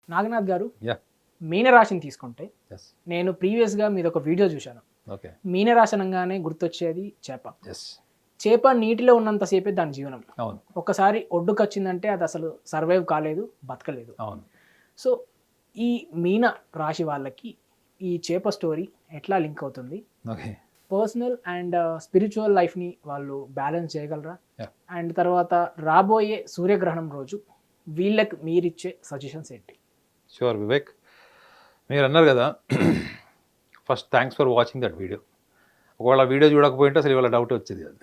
నాగనాథ్ గారు, యా మీనరాశిని తీసుకుంటే ఎస్ నేను ప్రీవియస్గా మీద ఒక వీడియో చూశాను. ఓకే మీనరాశి అనగానే గుర్తొచ్చేది చేప. ఎస్ చేప నీటిలో ఉన్నంతసేపే దాని జీవనం. అవును ఒక్కసారి ఒడ్డుకు వచ్చిందంటే అది అసలు సర్వైవ్ కాలేదు, బతకలేదు. అవును సో ఈ మీన రాశి వాళ్ళకి ఈ చేప స్టోరీ ఎట్లా లింక్ అవుతుంది? ఓకే పర్సనల్ అండ్ స్పిరిచువల్ లైఫ్ని వాళ్ళు బ్యాలెన్స్ చేయగలరా? Yeah. అండ్ తర్వాత రాబోయే సూర్యగ్రహణం రోజు వీళ్ళకి మీరిచ్చే సజెషన్స్ ఏంటి? షూర్ వివేక్, మీరు అన్నారు కదా first thanks for watching that video. ఒకవేళ వీడియో చూడకపోయింటే అసలు ఇవాళ డౌట్ వచ్చేది అది.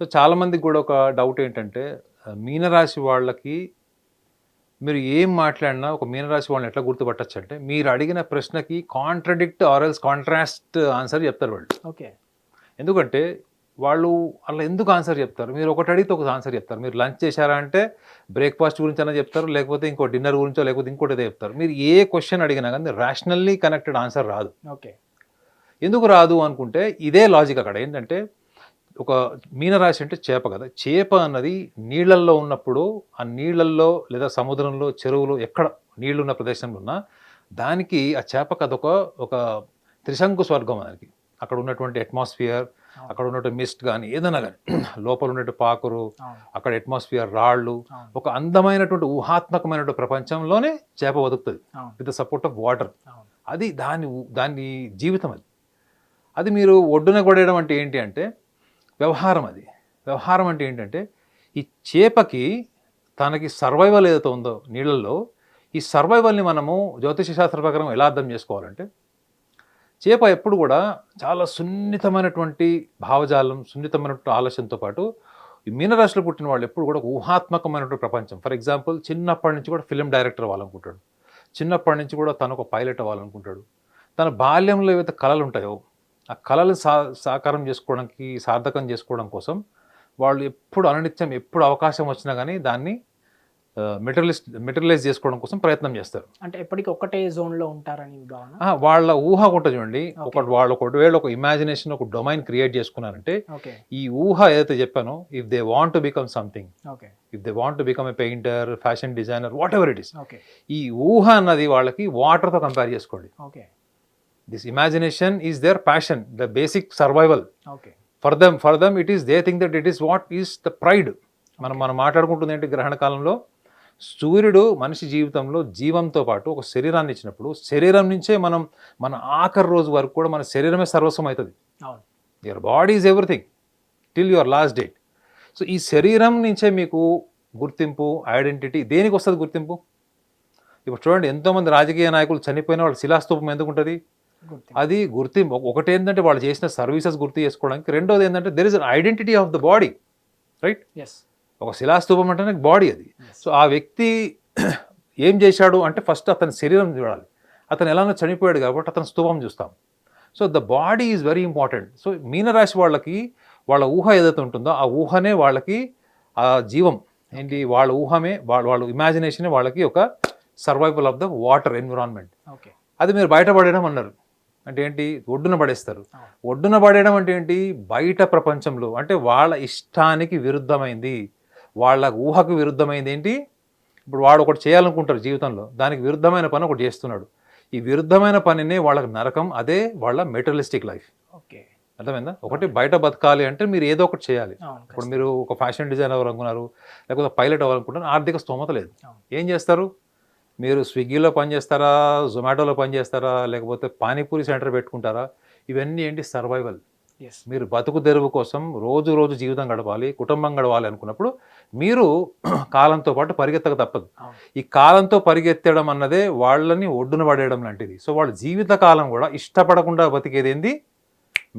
సో చాలామందికి కూడా ఒక డౌట్ ఏంటంటే మీనరాశి వాళ్ళకి మీరు ఏం మాట్లాడినా ఒక మీనరాశి వాళ్ళని ఎట్లా గుర్తుపట్టచ్చు అంటే మీరు అడిగిన ప్రశ్నకి కాంట్రడిక్ట్ ఆర్ఎల్స్ కాంట్రాస్ట్ ఆన్సర్ చెప్తారు వాళ్ళు. ఓకే, ఎందుకంటే వాళ్ళు అలా ఎందుకు ఆన్సర్ చెప్తారు? మీరు ఒకటి అడిగితే ఒక ఆన్సర్ చెప్తారు. మీరు లంచ్ చేశారా అంటే బ్రేక్ఫాస్ట్ గురించి అయినా చెప్తారు, లేకపోతే ఇంకో డిన్నర్ గురించో లేకపోతే ఇంకోటి ఏదో చెప్తారు. మీరు ఏ క్వశ్చన్ అడిగినా కానీ రేషనల్లీ కనెక్టెడ్ ఆన్సర్ రాదు. ఓకే, ఎందుకు రాదు అనుకుంటే ఇదే లాజిక్. అక్కడ ఏంటంటే ఒక మీనరాశి అంటే చేప కదా, చేప అన్నది నీళ్ళల్లో ఉన్నప్పుడు ఆ నీళ్ళల్లో లేదా సముద్రంలో చెరువులు ఎక్కడ నీళ్లున్న ప్రదేశంలో ఉన్నా దానికి ఆ చేపకు అదొక ఒక త్రిశంకు స్వర్గం. దానికి అక్కడ ఉన్నటువంటి అట్మాస్ఫియర్, అక్కడ ఉన్నటువంటి మిస్ట్ కానీ ఏదైనా కానీ లోపల ఉన్నటువంటి పాకురు, అక్కడ అట్మాస్ఫియర్, రాళ్ళు, ఒక అందమైనటువంటి ఊహాత్మకమైనటువంటి ప్రపంచంలోనే చేప బతుకుతుంది with the support of water. అది దాని జీవితం. అది మీరు ఒడ్డున కొడేయడం అంటే ఏంటి అంటే వ్యవహారం. అది వ్యవహారం అంటే ఏంటంటే ఈ చేపకి తనకి సర్వైవల్ ఏదైతే ఉందో నీళ్ళల్లో, ఈ సర్వైవల్ని మనము జ్యోతిష శాస్త్ర ప్రకారం ఎలా అర్థం చేసుకోవాలంటే చేప ఎప్పుడు కూడా చాలా సున్నితమైనటువంటి భావజాలం, సున్నితమైనటువంటి ఆలోచనతో పాటు ఈ మీనరాశిలో పుట్టిన వాళ్ళు ఎప్పుడు కూడా ఒక ఊహాత్మకమైనటువంటి ప్రపంచం. ఫర్ ఎగ్జాంపుల్ చిన్నప్పటి నుంచి కూడా ఫిలిం డైరెక్టర్ అవ్వాలనుకుంటాడు, చిన్నప్పటి నుంచి కూడా తను ఒక పైలట్ అవ్వాలనుకుంటాడు. తన బాల్యంలో ఏవైతే కళలు ఉంటాయో ఆ కళలు సాకారం చేసుకోవడానికి, సార్థకం చేసుకోవడం కోసం వాళ్ళు ఎప్పుడు అనునిత్యం ఎప్పుడు అవకాశం వచ్చినా కానీ దాన్ని మెటీరియలైజ్ చేసుకోవడం కోసం ప్రయత్నం చేస్తారు. అంటే ఎప్పటికీ ఒకటే జోన్లో ఉంటారని భావన. వాళ్ళ ఊహ ఉంటుంది చూడండి. వాళ్ళు ఒకవేళ ఒక ఇమాజినేషన్, ఒక డొమైన్ క్రియేట్ చేసుకున్నారంటే ఈ ఊహ ఏదైతే చెప్పానో, if they want to become something, if they want to become a painter, fashion designer, what ever it is, ఈ ఊహ అన్నది వాళ్ళకి వాటర్తో కంపేర్ చేసుకోండి. This imagination is their passion, the basic survival. For them it is they think that it is what is the pride. మనం మాట్లాడుకుంటుంది ఏంటి, గ్రహణ కాలంలో సూర్యుడు మనిషి జీవితంలో జీవంతో పాటు ఒక శరీరాన్ని ఇచ్చినప్పుడు శరీరం నుంచే మన ఆఖరి రోజు వరకు కూడా మన శరీరమే సర్వస్వం అవుతుంది. Your body is everything till your last date. So ఈ శరీరం నుంచే మీకు గుర్తింపు, ఐడెంటిటీ. దేనికి వస్తుంది గుర్తింపు? ఇప్పుడు చూడండి, ఎంతోమంది రాజకీయ నాయకులు చనిపోయిన వాళ్ళ శిలాస్తూపం ఎందుకు ఉంటుంది? అది గుర్తింపు. ఒకటి ఏంటంటే వాళ్ళు చేసిన సర్వీసెస్ గుర్తు చేసుకోవడానికి, రెండోది ఏంటంటే there is an identity of the body, right? ఒక శిలాస్తూపం అంటేనే బాడీ అది. సో ఆ వ్యక్తి ఏం చేశాడు అంటే ఫస్ట్ అతని శరీరం చూడాలి. అతను ఎలానో చనిపోయాడు కాబట్టి అతని స్తూపం చూస్తాం. So the body is very important. So మీనరాశి వాళ్ళకి వాళ్ళ ఊహ ఏదైతే ఉంటుందో ఆ ఊహనే వాళ్ళకి ఆ జీవం ఏంటి, వాళ్ళ ఊహమే, వాళ్ళ ఇమాజినేషనే వాళ్ళకి ఒక survival of the water environment. అది మీరు బయటపడేయడం అన్నారు అంటే ఏంటి, ఒడ్డున పడేస్తారు. ఒడ్డున పడేయడం అంటే ఏంటి, బయట ప్రపంచంలో అంటే వాళ్ళ ఇష్టానికి విరుద్ధమైంది, వాళ్ళ ఊహకు విరుద్ధమైంది ఏంటి. ఇప్పుడు వాడు ఒకటి చేయాలనుకుంటారు జీవితంలో, దానికి విరుద్ధమైన పని ఒకటి చేస్తున్నాడు. ఈ విరుద్ధమైన పనినే వాళ్ళకి నరకం. అదే వాళ్ళ మెటీరియలిస్టిక్ లైఫ్. అర్థమైందా? ఒకటి బయట బతకాలి అంటే మీరు ఏదో ఒకటి చేయాలి. ఇప్పుడు మీరు ఒక ఫ్యాషన్ డిజైనర్ అవ్వాలనుకున్నారు, లేకపోతే పైలట్ అవ్వాలనుకుంటున్నారు, ఆర్థిక స్తోమత లేదు, ఏం చేస్తారు? మీరు స్విగ్గీలో పనిచేస్తారా, జొమాటోలో పనిచేస్తారా, లేకపోతే పానీపూరి సెంటర్ పెట్టుకుంటారా? ఇవన్నీ ఏంటి, సర్వైవల్. మీరు బతుకు తెరువు కోసం రోజు రోజు జీవితం గడపాలి, కుటుంబం గడవాలి అనుకున్నప్పుడు మీరు కాలంతో పాటు పరిగెత్తక తప్పదు. ఈ కాలంతో పరిగెత్తడం అన్నదే వాళ్ళని ఒడ్డున పడేయడం లాంటిది. సో వాళ్ళ జీవిత కాలం కూడా ఇష్టపడకుండా బతికేది ఏంది,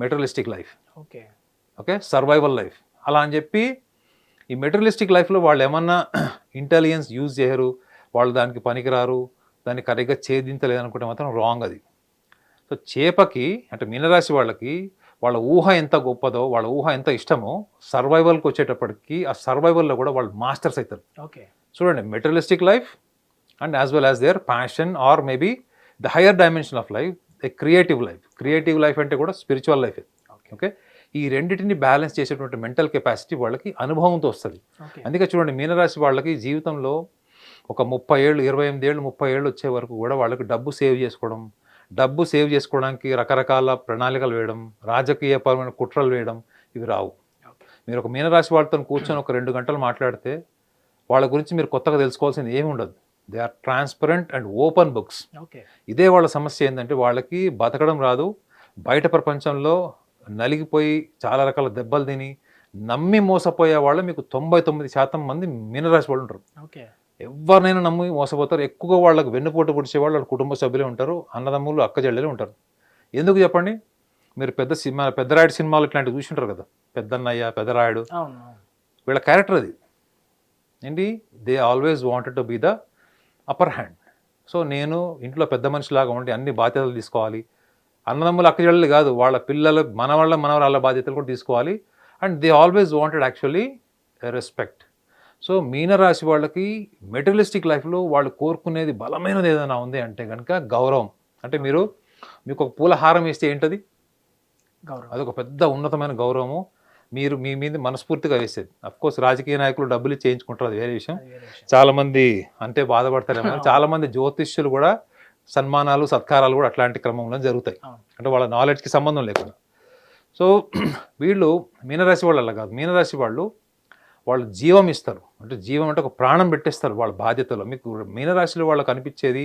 materialistic life. Okay, survival life. అలా అని చెప్పి ఈ మెటీరియలిస్టిక్ లైఫ్లో వాళ్ళు ఏమన్నా ఇంటెలిజెన్స్ యూజ్ చేయరు, వాళ్ళు దానికి పనికిరారు, దాన్ని కరెక్ట్గా ఛేదించలేదనుకుంటే మాత్రం రాంగ్ అది. సో చేపకి అంటే మీనరాశి వాళ్ళకి వాళ్ళ ఊహ ఎంత గొప్పదో, వాళ్ళ ఊహ ఎంత ఇష్టమో, సర్వైవల్కి వచ్చేటప్పటికి ఆ సర్వైవల్లో కూడా వాళ్ళు మాస్టర్స్ అవుతారు. చూడండి, materialistic life and as well as their passion or maybe the higher dimension of life, the creative life. Creative life అంటే కూడా స్పిరిచువల్ లైఫ్. ఓకే, ఈ రెండింటిని బ్యాలెన్స్ చేసేటువంటి మెంటల్ కెపాసిటీ వాళ్ళకి అనుభవంతో వస్తుంది. అందుకే చూడండి, మీనరాశి వాళ్ళకి జీవితంలో ఒక 30 ఏళ్ళు 28 ఏళ్ళు 30 ఏళ్ళు వచ్చే వరకు కూడా వాళ్ళకి డబ్బు సేవ్ చేసుకోవడానికి రకరకాల ప్రణాళికలు వేయడం, రాజకీయపరమైన కుట్రలు వేయడం ఇవి రావు. మీరు ఒక మీనరాశి వాళ్ళతో కూర్చొని ఒక 2 గంటలు మాట్లాడితే వాళ్ళ గురించి మీరు కొత్తగా తెలుసుకోవాల్సింది ఏమి ఉండదు. They are transparent and open books. ఇదే వాళ్ళ సమస్య ఏంటంటే వాళ్ళకి బతకడం రాదు, బయట ప్రపంచంలో నలిగిపోయి చాలా రకాల దెబ్బలు తిని నమ్మి మోసపోయే వాళ్ళు మీకు 99% మంది మీనరాశి వాళ్ళు ఉంటారు. ఎవరినైనా నమ్మి మోసపోతారు. ఎక్కువగా వాళ్ళకి వెన్నుపోటు పొడిచే వాళ్ళ కుటుంబ సభ్యులే ఉంటారు, అన్నదమ్ములు అక్క చెల్లెలే ఉంటారు. ఎందుకు చెప్పండి? మీరు పెద్దరాయుడు సినిమాలు ఇట్లాంటివి చూసింటారు కదా, పెద్దన్నయ్య పెద్దరాయుడు, వీళ్ళ క్యారెక్టర్ అది ఏంటి, they always wanted to be the upper hand. So నేను ఇంట్లో పెద్ద మనిషిలాగా ఉండి అన్ని బాధ్యతలు తీసుకోవాలి, అన్నదమ్ములు అక్క చెల్లెలు కాదు వాళ్ళ పిల్లలు మనవరాళ్ళ బాధ్యతలు కూడా తీసుకోవాలి. And they always wanted actually respect. So మీనరాశి వాళ్ళకి మెటీరియలిస్టిక్ లైఫ్లో వాళ్ళు కోరుకునేది బలమైనది ఏదైనా ఉంది అంటే కనుక గౌరవం. అంటే మీకు ఒక పూల హారం వేస్తే ఏంటది? గౌరవం. అదొక పెద్ద ఉన్నతమైన గౌరవము. మీరు మీ మీద మనస్ఫూర్తిగా వేసేది. అఫ్కోర్స్ రాజకీయ నాయకులు డబ్బులు చేయించుకుంటారు, అది వేరే విషయం. చాలామంది అంటే బాధపడతారేమో. చాలామంది జ్యోతిష్యులు కూడా సన్మానాలు సత్కారాలు కూడా అట్లాంటి క్రమంలో జరుగుతాయి, అంటే వాళ్ళ నాలెడ్జ్కి సంబంధం లేకుండా. సో వీళ్ళు మీనరాశి వాళ్ళు అలా కాదు. మీనరాశి వాళ్ళు జీవం ఇస్తారు, అంటే జీవం అంటే ఒక ప్రాణం పెట్టేస్తారు వాళ్ళ బాధ్యతలో. మీకు మీనరాశిలో వాళ్ళకి అనిపించేది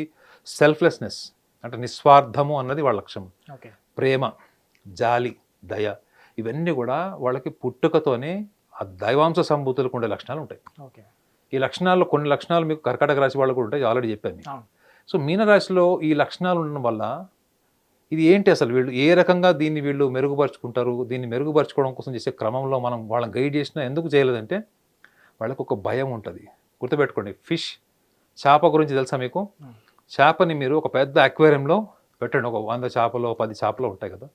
సెల్ఫ్లెస్నెస్, అంటే నిస్వార్థము అన్నది వాళ్ళ లక్ష్యం. ప్రేమ, జాలి, దయ, ఇవన్నీ కూడా వాళ్ళకి పుట్టుకతోనే ఆ దైవాంశ సంభూతులకు ఉండే లక్షణాలు ఉంటాయి. ఈ లక్షణాల్లో కొన్ని లక్షణాలు మీకు కర్కాటక రాశి వాళ్ళు కూడా ఉంటాయి, ఆల్రెడీ చెప్పాను. సో మీనరాశిలో ఈ లక్షణాలు ఉండడం వల్ల ఇది ఏంటి అసలు, వీళ్ళు ఏ రకంగా దీన్ని వీళ్ళు మెరుగుపరుచుకుంటారు, దీన్ని మెరుగుపరుచుకోవడం కోసం చేసే క్రమంలో మనం వాళ్ళని గైడ్ చేసినా ఎందుకు చేయలేదంటే వాళ్ళకు ఒక భయం ఉంటుంది. గుర్తుపెట్టుకోండి, ఫిష్, చేప గురించి తెలుసా మీకు? చేపని మీరు ఒక పెద్ద అక్వేరియంలో పెట్టండి, ఒక 100 చేపలు 10 చేపలు ఉంటాయి కదా,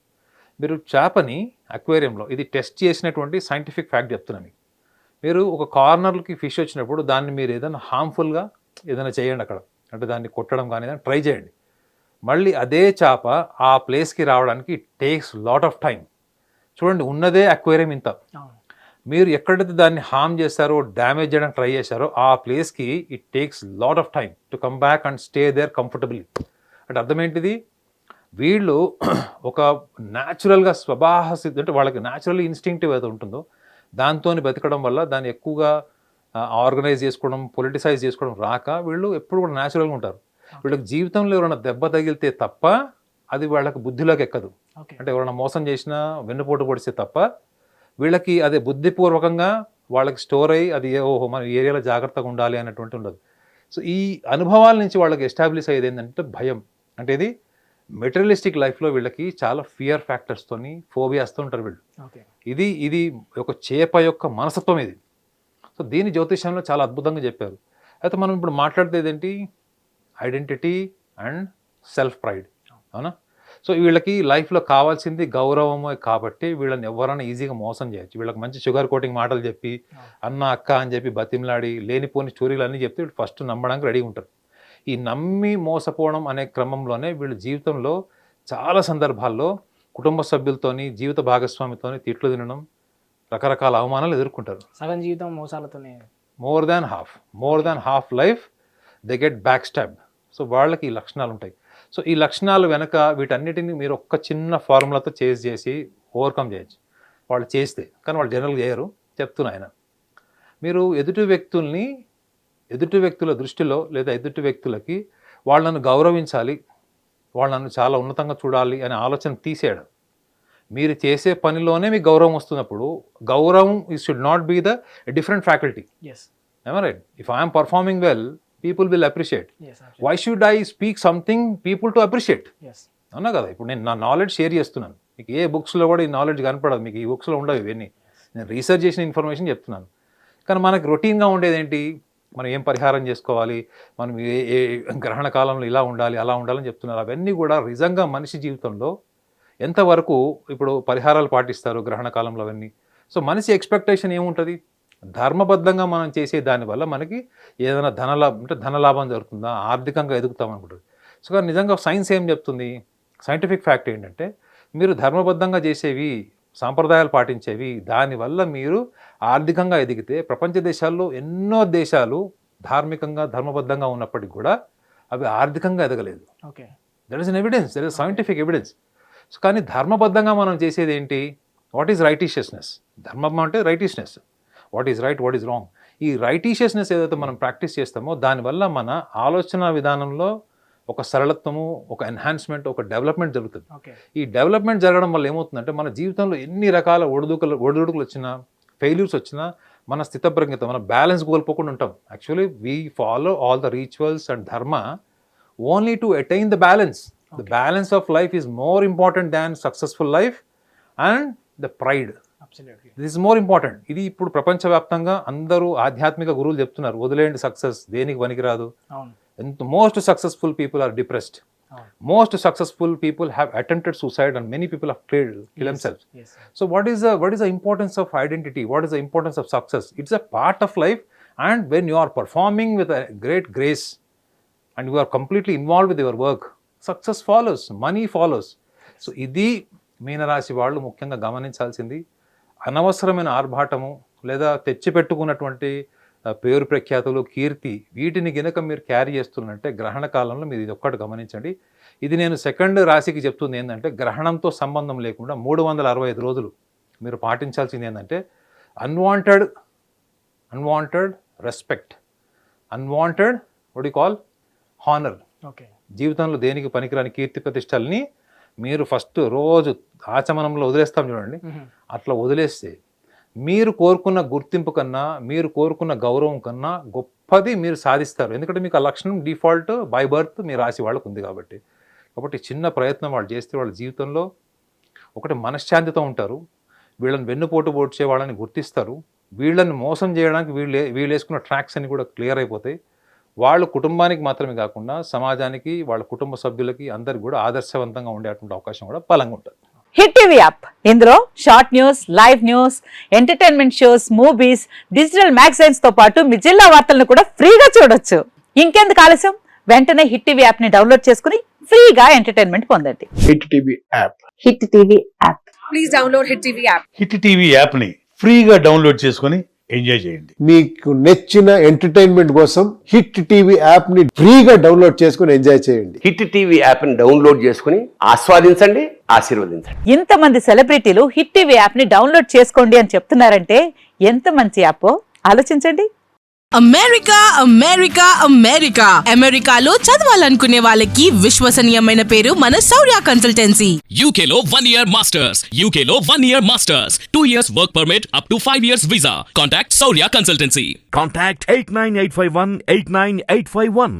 మీరు చేపని అక్వేరియంలో, ఇది టెస్ట్ చేసినటువంటి సైంటిఫిక్ ఫ్యాక్ట్ చెప్తున్నాను. మీరు ఒక కార్నర్కి ఫిష్ వచ్చినప్పుడు దాన్ని మీరు ఏదైనా హార్మ్ఫుల్గా ఏదైనా చేయండి అక్కడ, అంటే దాన్ని కొట్టడం కానీ ఏదైనా ట్రై చేయండి. మళ్ళీ అదే చేప ఆ ప్లేస్కి రావడానికి it takes lot of time. చూడండి, ఉన్నదే అక్వేరియం ఇంత, మీరు ఎక్కడైతే దాన్ని హార్మ్ చేశారో, డ్యామేజ్ చేయడానికి ట్రై చేశారో ఆ ప్లేస్కి it takes lot of time to come back and stay there comfortably. అంటే అర్థం ఏంటిది, వీళ్ళు ఒక న్యాచురల్గా స్వభావసిద్ధి, అంటే వాళ్ళకి న్యాచురల్ ఇన్స్టింక్టివ్ ఏదో ఉంటుందో దాంతో బతకడం వల్ల దాన్ని ఎక్కువగా ఆర్గనైజ్ చేసుకోవడం, పొలిటిసైజ్ చేసుకోవడం రాక వీళ్ళు ఎప్పుడు కూడా న్యాచురల్గా ఉంటారు. వీళ్ళకి జీవితంలో ఎవరైనా దెబ్బ తగిలితే తప్ప అది వాళ్ళకి బుద్ధిలోకి ఎక్కదు. అంటే ఎవరైనా మోసం చేసినా వెన్నుపోటు పొడిస్తే తప్ప వీళ్ళకి అదే బుద్ధిపూర్వకంగా వాళ్ళకి స్టోర్ అయ్యి అది ఓహో మన ఏరియాలో జాగ్రత్తగా ఉండాలి అన్నటువంటి ఉండదు. సో ఈ అనుభవాల నుంచి వాళ్ళకి ఎస్టాబ్లిష్ అయ్యేది ఏంటంటే భయం. అంటే ఇది మెటీరియలిస్టిక్ లైఫ్లో వీళ్ళకి చాలా ఫియర్ ఫ్యాక్టర్స్తోని, ఫోబియాస్తో ఉంటారు వీళ్ళు. ఇది ఒక చేప యొక్క మనస్తత్వం ఇది. సో దీని జ్యోతిష్యంలో చాలా అద్భుతంగా చెప్పారు. అయితే మనం ఇప్పుడు మాట్లాడితే ఏంటి, ఐడెంటిటీ అండ్ సెల్ఫ్ ప్రైడ్, అవునా? సో వీళ్ళకి లైఫ్లో కావాల్సింది గౌరవమే కాబట్టి వీళ్ళని ఎవరైనా ఈజీగా మోసం చేయొచ్చు. వీళ్ళకి మంచి షుగర్ కోటింగ్ మాటలు చెప్పి అన్న అక్క అని చెప్పి బతిమలాడి లేనిపోని స్టోరీలు అన్నీ చెప్తే వీళ్ళు ఫస్ట్ నమ్మడానికి రెడీ ఉంటారు. ఈ నమ్మి మోసపోవడం అనే క్రమంలోనే వీళ్ళు జీవితంలో చాలా సందర్భాల్లో కుటుంబ సభ్యులతోని, జీవిత భాగస్వామితోని తిట్లు తినడం, రకరకాల అవమానాలు ఎదుర్కొంటారు. సగం జీవితం మోసాలతోనే, more than half life they get back stabbed. So వాళ్ళకి ఈ లక్షణాలు ఉంటాయి. సో ఈ లక్షణాలు వెనక వీటన్నిటిని మీరు ఒక్క చిన్న ఫార్ములాతో చేసి ఓవర్కమ్ చేయొచ్చు వాళ్ళు చేస్తే. కానీ వాళ్ళు జనరల్గా చేయరు, చెప్తున్నా ఆయన. మీరు ఎదుటి వ్యక్తుల దృష్టిలో లేదా ఎదుటి వ్యక్తులకి వాళ్ళను గౌరవించాలి, వాళ్ళను చాలా ఉన్నతంగా చూడాలి అనే ఆలోచన తీసేయడం. మీరు చేసే పనిలోనే మీకు గౌరవం వస్తున్నప్పుడు, గౌరవం ఈ should not be the different faculty. Am I right? If I am performing well, people will appreciate. Why should I speak something people to appreciate? అవునా కదా? ఇప్పుడు నేను నా నాలెడ్జ్ షేర్ చేస్తున్నాను, మీకు ఏ బుక్స్లో కూడా ఈ నాలెడ్జ్ కనపడదు, మీకు ఈ బుక్స్లో ఉండవు ఇవన్నీ. నేను రీసెర్చ్ చేసిన ఇన్ఫర్మేషన్ చెప్తున్నాను. కానీ మనకు రొటీన్గా ఉండేది ఏంటి, మనం ఏం పరిహారం చేసుకోవాలి, మనం ఏ గ్రహణ కాలంలో ఇలా ఉండాలి అలా ఉండాలని చెప్తున్నారు. అవన్నీ కూడా నిజంగా మనిషి జీవితంలో ఎంతవరకు ఇప్పుడు పరిహారాలు పాటిస్తారు గ్రహణ కాలంలో అవన్నీ. సో మనిషి ఎక్స్పెక్టేషన్ ఏముంటుంది, ధర్మబద్ధంగా మనం చేసే దానివల్ల మనకి ఏదైనా ధనలాభం జరుగుతుందా, ఆర్థికంగా ఎదుగుతాం అనుకుంటుంది. సో కానీ నిజంగా సైన్స్ ఏం చెప్తుంది, సైంటిఫిక్ ఫ్యాక్ట్ ఏంటంటే మీరు ధర్మబద్ధంగా చేసేవి, సాంప్రదాయాలు పాటించేవి, దానివల్ల మీరు ఆర్థికంగా ఎదిగితే ప్రపంచ దేశాల్లో ఎన్నో దేశాలు ధార్మికంగా ధర్మబద్ధంగా ఉన్నప్పటికీ కూడా అవి ఆర్థికంగా ఎదగలేదు. Okay. That is an evidence, that is scientific evidence. So కానీ ధర్మబద్ధంగా మనం చేసేది ఏంటి? What is righteousness? ధర్మం అంటే righteousness. What is right, what is wrong? ఈ రైటీషియస్నెస్ ఏదైతే మనం ప్రాక్టీస్ చేస్తామో దానివల్ల మన ఆలోచన విధానంలో ఒక సరళత్వము, ఒక ఎన్హాన్స్మెంట్, ఒక డెవలప్మెంట్ జరుగుతుంది. ఓకే. ఈ డెవలప్మెంట్ జరగడం వల్ల ఏమవుతుందంటే మన జీవితంలో ఎన్ని రకాల ఒడిదుడుకులు వచ్చినా, ఫెయిల్యూర్స్ వచ్చినా మన స్థితప్రజ్ఞత, మన బ్యాలెన్స్ కోల్పోకుండా ఉంటాం. Actually we follow all the rituals and dharma only to attain the balance. The balance of life is more important than successful life and the pride. This is more important. ఇది ఇప్పుడు ప్రపంచవ్యాప్తంగా అందరూ ఆధ్యాత్మిక గురువులు చెప్తున్నారు, వదిలేయండి సక్సెస్, దేనికి పనికిరాదు. Most successful people are depressed. Most successful people have attempted suicide and many people have killed themselves. Yes. So what is the importance of identity? What is the importance of success? It's a part of life, and when you are performing with a great grace and you are completely involved with your work, success follows, money follows. So ఇది మీనరాశి వాళ్ళు ముఖ్యంగా గమనించాల్సింది. అనవసరమైన ఆర్భాటము లేదా తెచ్చిపెట్టుకున్నటువంటి పేరు ప్రఖ్యాతులు, కీర్తి, వీటిని గినక మీరు క్యారీ చేస్తున్నట్టే గ్రహణ కాలంలో మీరు ఇది ఒక్కటి గమనించండి. ఇది నేను సెకండ్ రాశికి చెప్తుంది ఏంటంటే గ్రహణంతో సంబంధం లేకుండా 365 రోజులు మీరు పాటించాల్సింది ఏంటంటే unwanted respect, unwanted what you call honour. Okay. జీవితంలో దేనికి పనికిరాని కీర్తి ప్రతిష్టల్ని మీరు ఫస్ట్ రోజు ఆచమనంలో వదిలేస్తాం చూడండి, అట్లా వదిలేస్తే మీరు కోరుకున్న గుర్తింపు కన్నా, మీరు కోరుకున్న గౌరవం కన్నా గొప్పది మీరు సాధిస్తారు. ఎందుకంటే మీకు ఆ లక్షణం డిఫాల్ట్ బై బర్త్ మీ రాశి వాళ్ళకు ఉంది కాబట్టి. కాబట్టి చిన్న ప్రయత్నం వాళ్ళు చేస్తే వాళ్ళ జీవితంలో ఒకటి మనశ్శాంతితో ఉంటారు. వీళ్ళని వెన్నుపోటు పోడ్చే వాళ్ళని గుర్తిస్తారు. వీళ్ళని మోసం చేయడానికి వీళ్ళు వేసుకున్న ట్రాక్స్ అన్ని కూడా క్లియర్ అయిపోతాయి. వాళ్ళు కుటుంబానికి మాత్రమే కాకుండా సమాజానికి, వాళ్ళ కుటుంబ సభ్యులకి అందరికి కూడా ఆదర్శవంతంగా ఉండేటువంటి అవకాశం కూడా బలంగా ఉంటుంది. హిట్ టీవీ యాప్, ఇందులో short news, live news, entertainment shows, movies, digital magazines తో పాటు మీ జిల్లా వార్తలను కూడా ఫ్రీగా చూడొచ్చు. ఇంకెందుకు ఆలస్యం, వెంటనే హిట్ టీవీ యాప్ ని డౌన్లోడ్ చేసుకుని ఫ్రీగా ఎంటర్టైన్మెంట్ పొందండి. Hit TV app. Hit TV app. Please download hit TV app. Hit TV app ని ఫ్రీగా డౌన్లోడ్ చేసుకొని ఎంజాయ్ చేయండి. మీకు నచ్చిన ఎంటర్టైన్మెంట్ కోసం హిట్ టీవీ యాప్ ని ఫ్రీగా డౌన్లోడ్ చేసుకొని ఎంజాయ్ చేయండి. హిట్ టీవీ యాప్ ని డౌన్లోడ్ చేసుకుని ఆస్వాదించండి, ఆశీర్వదించండి. ఇంతమంది సెలబ్రిటీలు హిట్ టీవీ యాప్ ని డౌన్లోడ్ చేసుకోండి అని చెప్తున్నారంటే ఎంత మంచి యాప్ ఆలోచించండి. అమెరికా అమెరికా అమెరికా అమెరికాలో చదవాలనుకునే వాళ్ళకి విశ్వసనీయమైన పేరు మన శౌర్య కన్సల్టెన్సీ. UK లో 1 year masters, UK లో 1 year masters, 2 years work permit up to 5 years visa. Contact Saurya Consultancy. Contact 89851 89851.